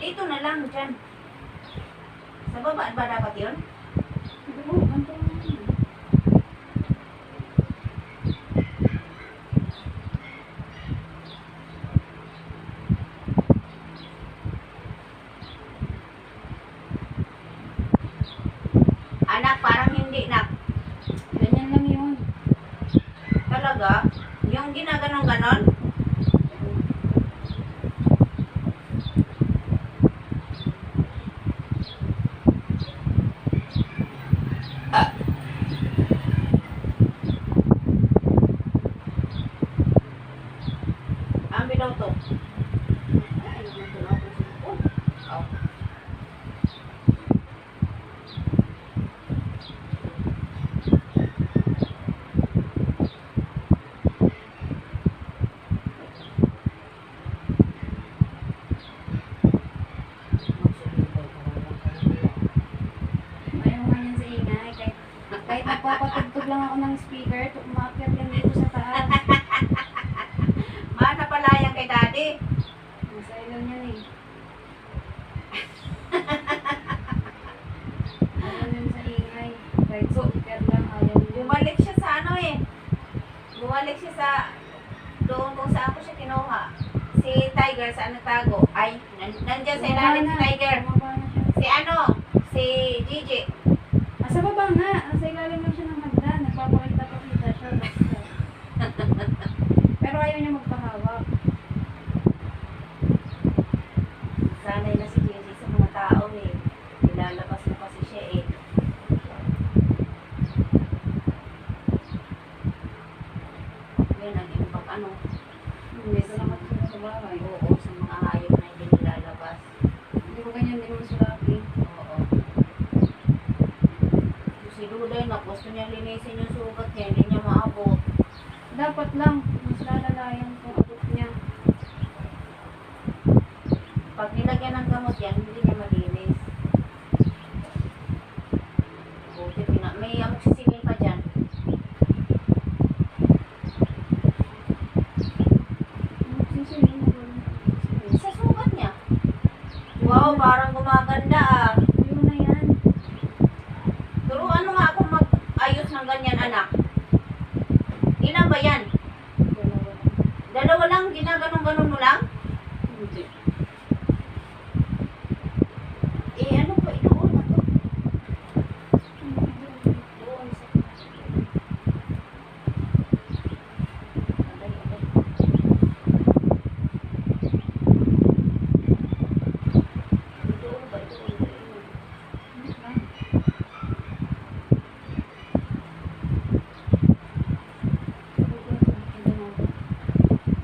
Dito na lang, dyan. Sa baba ba dapat yun? Oo, ganito lang yun. Anak, parang hindi na. Ganyan lang yun. Talaga? Yung ginaganon-ganon? Ambi daw to. Ay, ito na ako. Oh. Ayaw nga yan sa ingay. Kahit nagpapatugtog lang ako ng speaker, umakyat yan dito sa taas. Mana pala yan kay daddy. Nasa ilaw niyan eh. Ayaw yan sa ingay. Kahit speaker lang, ayaw yun. Bumalik siya sa ano eh. Bumalik siya sa doon kung saan ko siya kinuha. Si Tiger saan nagtago? Ay, nandyan sa ilalim si Tiger. Bumaba na siya. Si ano? Si Gigi. Nasa baba nga. Nasa ilalim lang siya ng hagdan. Nagpapakita siya. Basta. Pero ayaw niya magpahawak. Sanay na si Gigi sa mga tao eh. Nilalabas mo kasi siya eh. Yan, naging pag ano. Hindi ko naman sila sa bahay. Oo, sa mga hayop na hindi nilalabas. Hindi ko ganyan din mo sa laki. Oo. Si Duday na gusto niya linisin yung sugat niya, hindi niya maabot. Dapat lang. Mas lalalayan kung abot niya. Pag nilagyan ng gamot yan, hindi niya malinis. Buti may amoxicillin pa dyan. Sisinin mo ba? Sa sugat niya. Wow, parang gumaganda ah. Ayun na yan. Pero ano nga kung mag-ayos ng ganyan anak? Ilan ba yan? Dalawa. Dalawa lang? Ginaganon-ganon mo lang? Hindi. Eh ano ba? Ituon na to. Doon sa... Aday, aday. Ituon ba? Ituon ba? Ituon.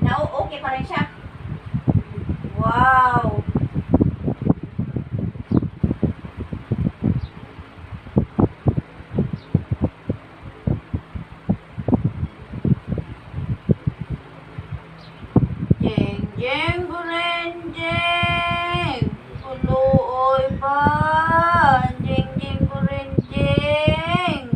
Na okay pa rin siya? Wow! Jeng jeng burenjeng, puluoy pa. Jeng jeng burenjeng.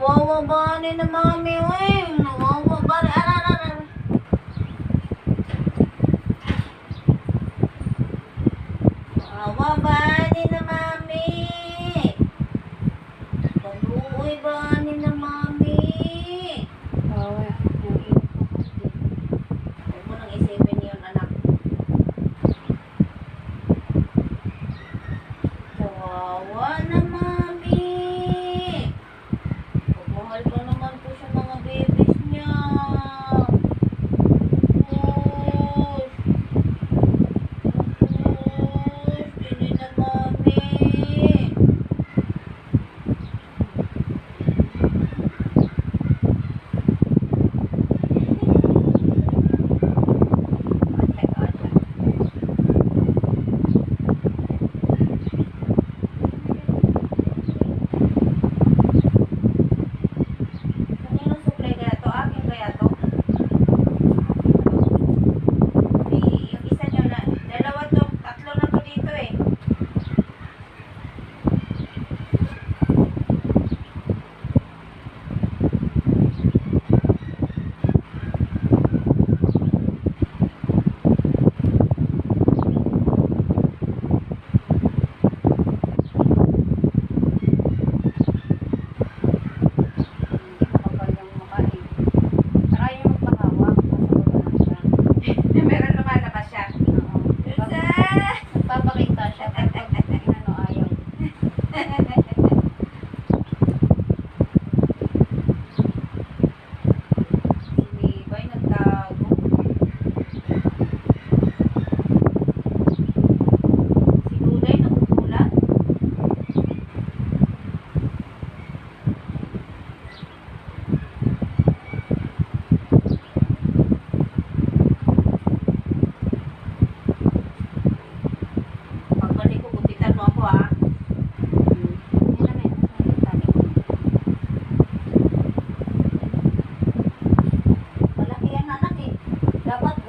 Wawa ba ni na mami weng? Wawa ba ni ararar? Wawa ba ni na mami? Puluoy ba ni na mami? Bawa. Yung init ko kasi. Huwag mo nang isipin yun, anak. Kawawa na, mami. Pagmahal pa naman po sa mga babies niya.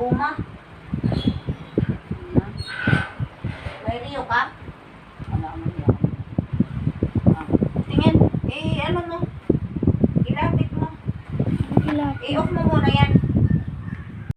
Puma. May Rio ka? Ano naman yan? Tingin. Ano mo? Ilapit mo. Ilap. I-off mo muna yan.